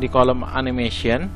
di kolom animation.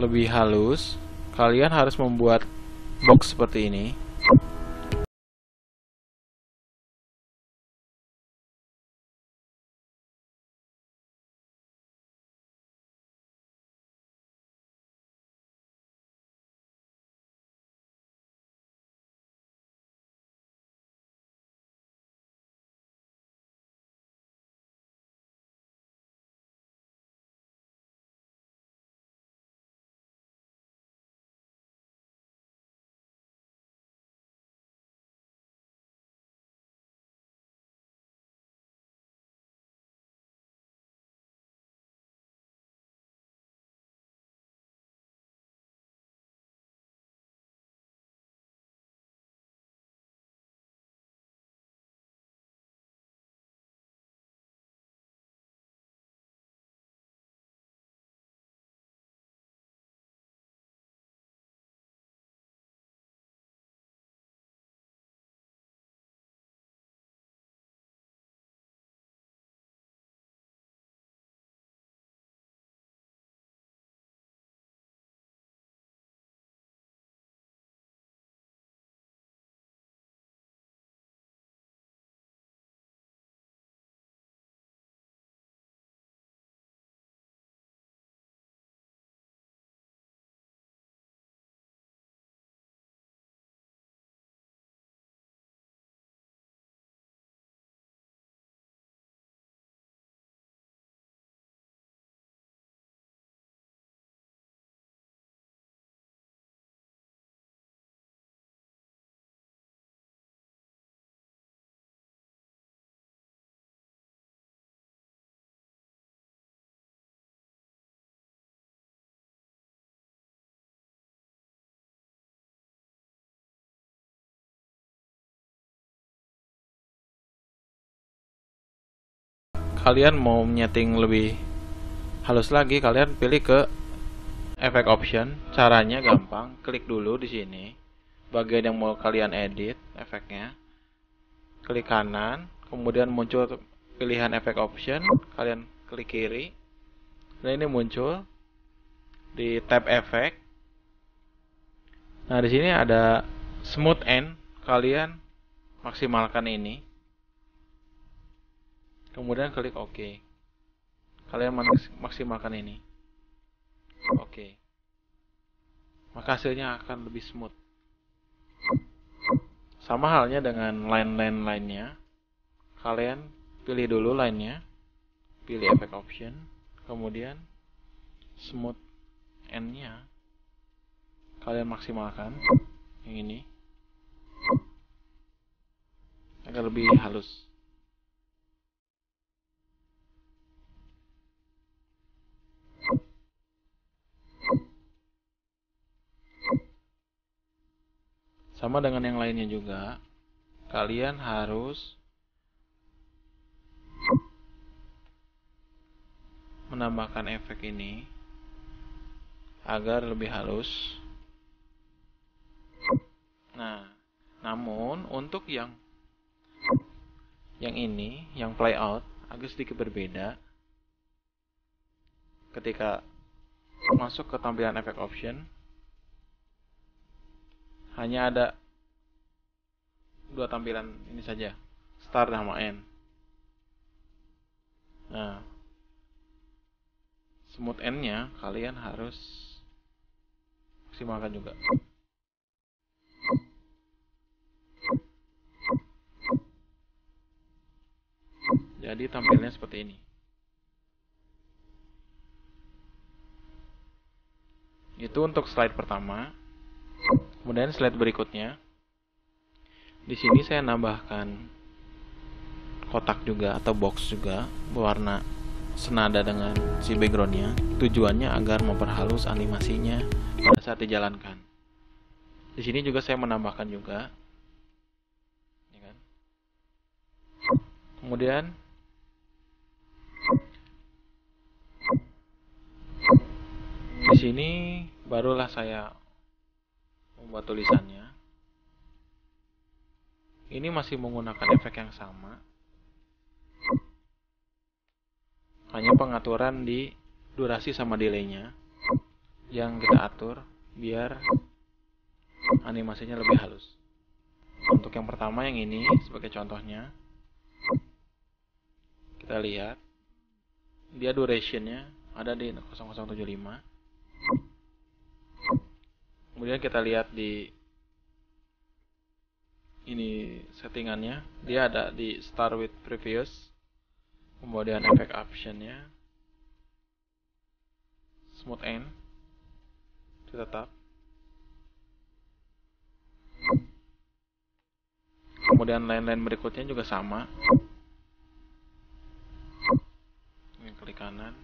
Lebih halus, kalian harus membuat box seperti ini. Kalian mau menyeting lebih halus lagi, kalian pilih ke efek option. Caranya gampang, klik dulu di sini bagian yang mau kalian edit efeknya, klik kanan, kemudian muncul pilihan efek option, kalian klik kiri. Nah, ini muncul di tab efek. Nah, di sini ada smooth end, kalian maksimalkan ini. Kemudian klik OK. Kalian maksimalkan ini. Oke. Maka hasilnya akan lebih smooth. Sama halnya dengan line-line lainnya. Kalian pilih dulu line-nya, pilih effect option, kemudian smooth end-nya kalian maksimalkan yang ini agar lebih halus. Sama dengan yang lainnya juga, kalian harus menambahkan efek ini agar lebih halus. Nah, namun untuk yang ini, yang play out, agak sedikit berbeda. Ketika masuk ke tampilan efek option, hanya ada dua tampilan ini saja, start sama end. Nah, smooth end-nya kalian harus maksimalkan juga. Jadi tampilnya seperti ini. Itu untuk slide pertama. Kemudian slide berikutnya, di sini saya nambahkan kotak juga atau box juga berwarna senada dengan si backgroundnya. Tujuannya agar memperhalus animasinya pada saat dijalankan. Di sini juga saya menambahkan juga, ya kan? Kemudian di sini barulah saya membuat tulisannya. Ini masih menggunakan efek yang sama, hanya pengaturan di durasi sama delaynya yang kita atur biar animasinya lebih halus. Untuk yang pertama yang ini sebagai contohnya, kita lihat dia durationnya ada di 0075. Kemudian kita lihat di ini settingannya, dia ada di start with previous. Kemudian efek optionnya smooth end itu tetap. Kemudian line-line berikutnya juga sama. Ini klik kanan,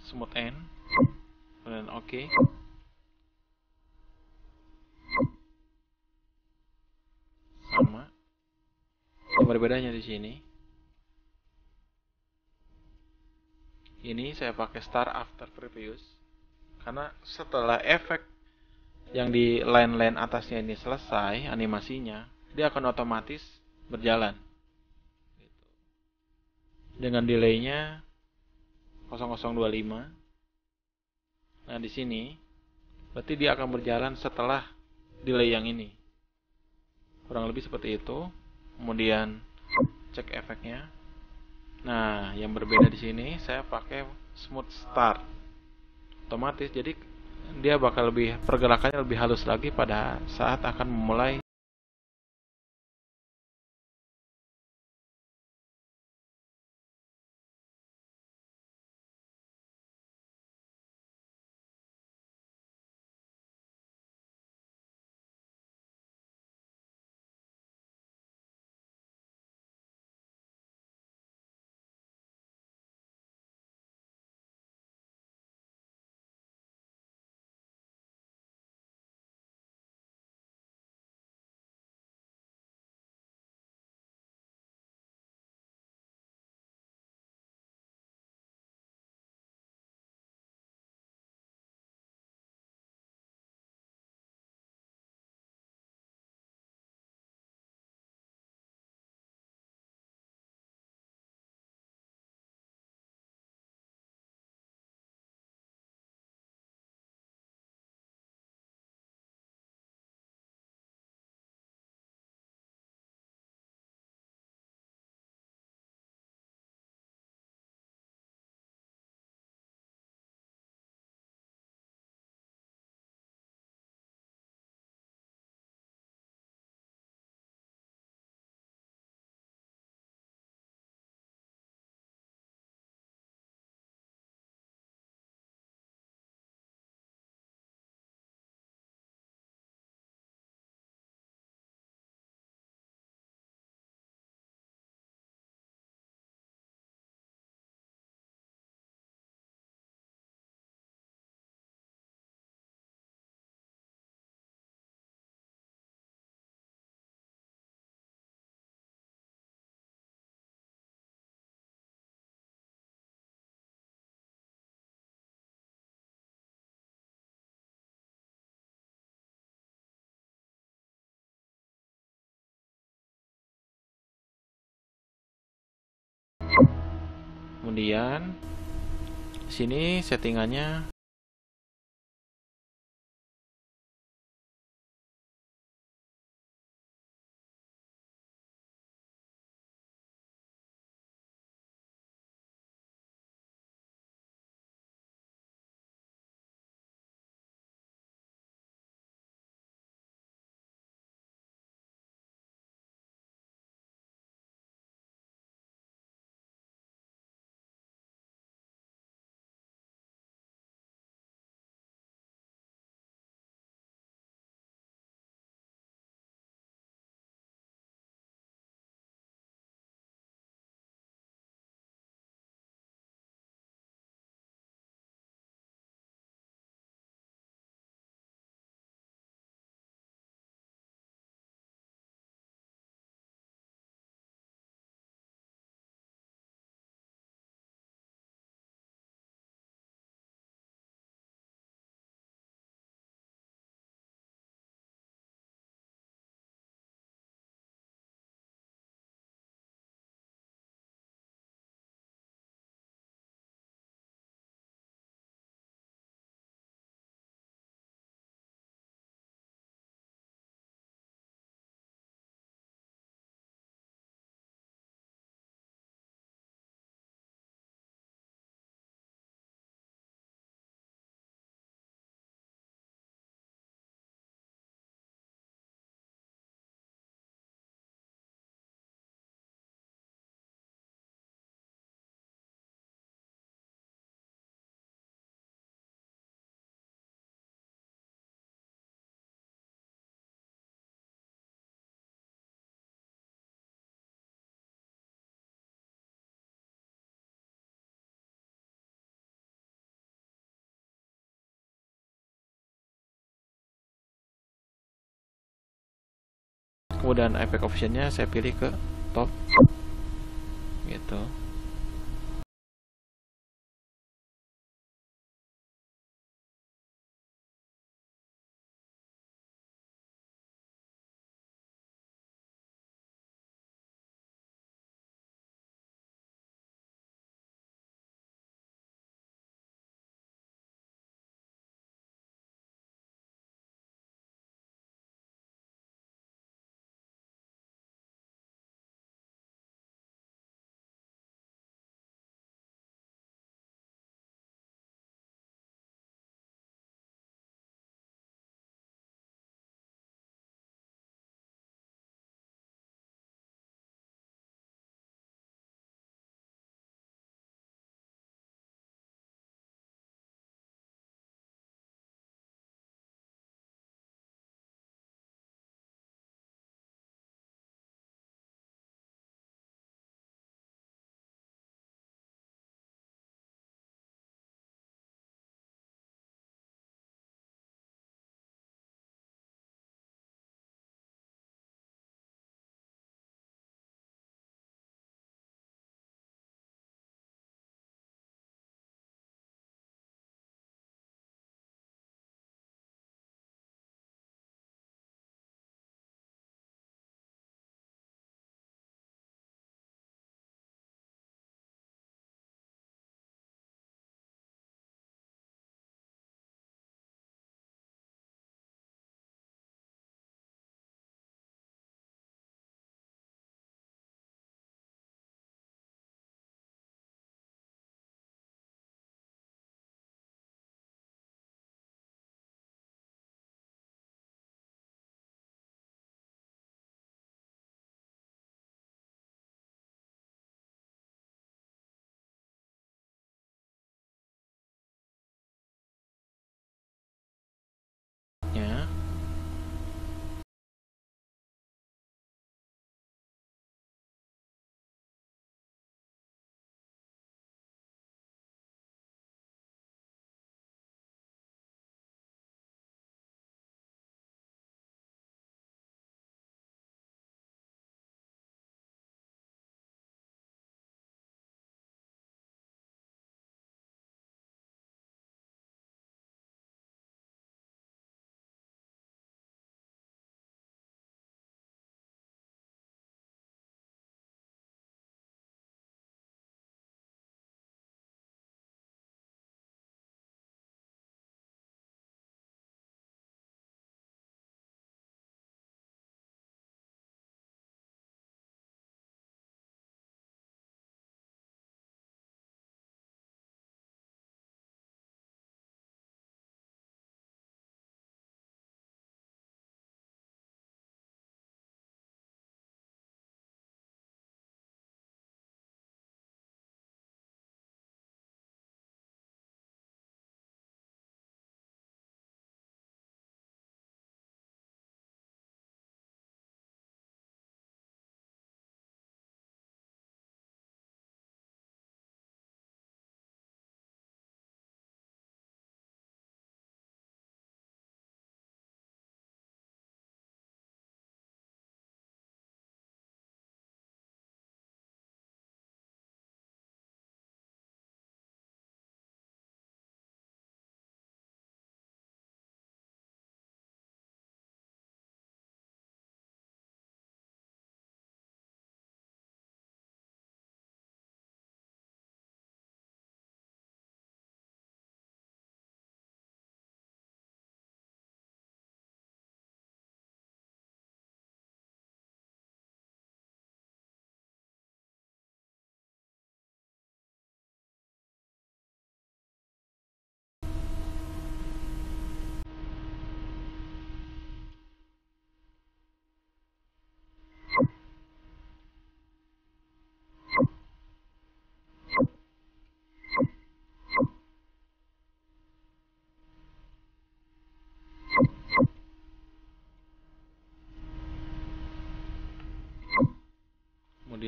smooth end, kemudian oke. Sama. Yang berbedanya di sini, ini saya pakai start after previous karena setelah efek yang di line-line atasnya ini selesai animasinya, dia akan otomatis berjalan dengan delaynya 0025. Nah, di sini berarti dia akan berjalan setelah delay yang ini. Kurang lebih seperti itu. Kemudian cek efeknya. Nah, yang berbeda di sini saya pakai smooth start. Otomatis jadi dia bakal lebih pergerakannya lebih halus lagi pada saat akan memulai Kemudian sini settingannya kemudian efek optionnya saya pilih ke top gitu.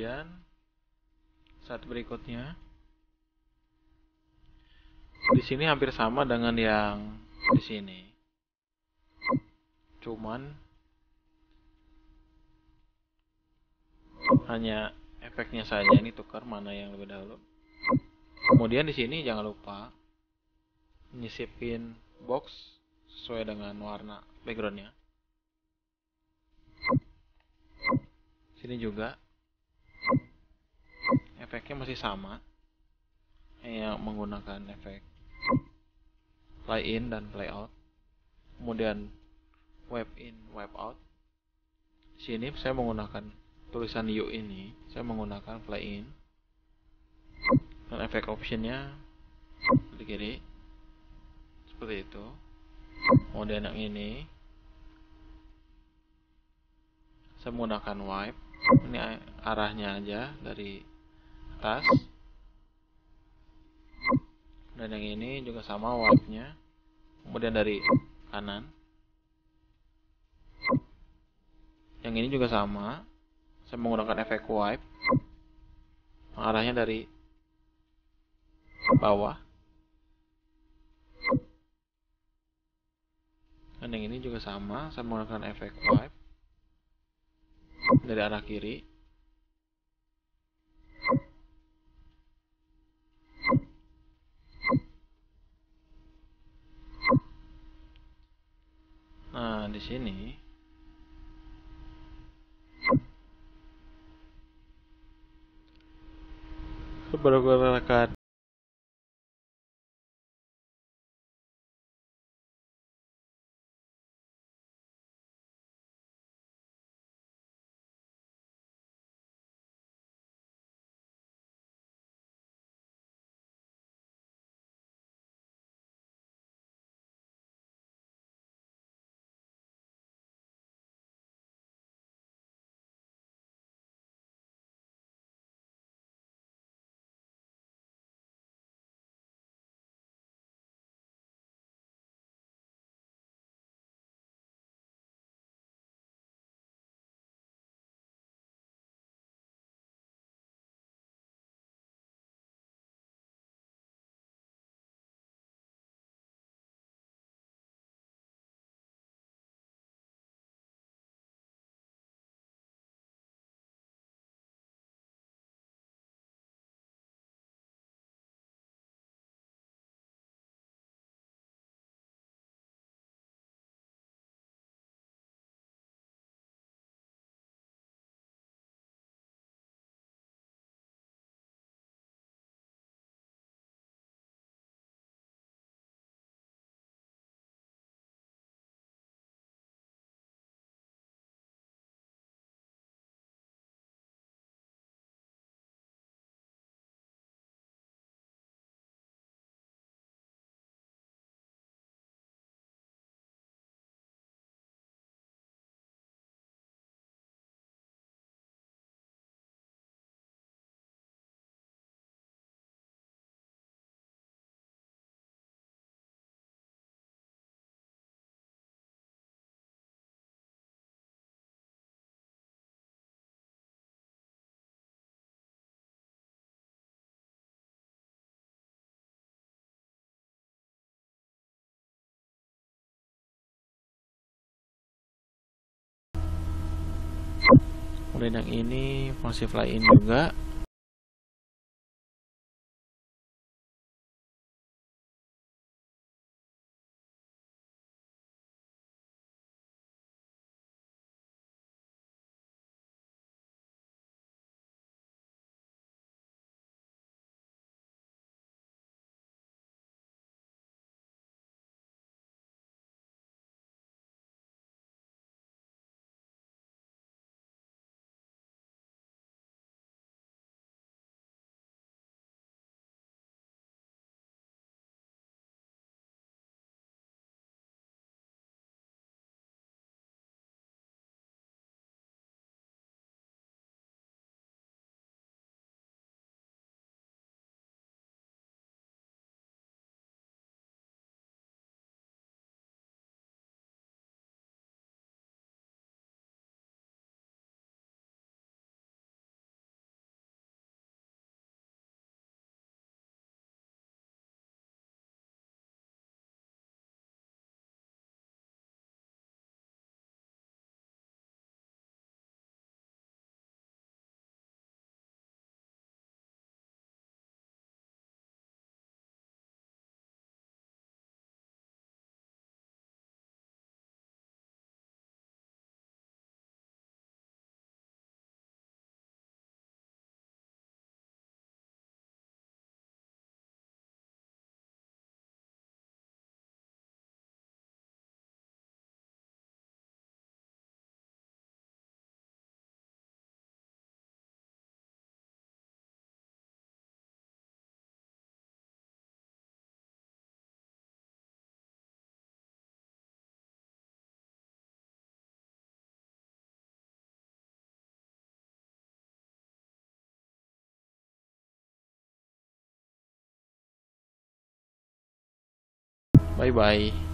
Kemudian saat berikutnya di sini hampir sama dengan yang di sini. Cuman hanya efeknya saja ini tukar mana yang lebih dahulu. Kemudian di sini jangan lupa nyisipin box sesuai dengan warna backgroundnya. Sini juga efeknya masih sama, hanya menggunakan efek fly in dan fly out. Kemudian wipe in, wipe out. Di sini saya menggunakan tulisan U ini, saya menggunakan fly in. Dan efek optionnya di kiri seperti itu. Kemudian yang ini saya menggunakan wipe, ini arahnya aja dari atas. Dan yang ini juga sama wipe nya, kemudian dari kanan. Yang ini juga sama, saya menggunakan efek wipe, arahnya dari bawah. Dan yang ini juga sama, saya menggunakan efek wipe dari arah kiri. Nah, di sini pergerakan kemudian yang ini masih fly in juga. Bye bye.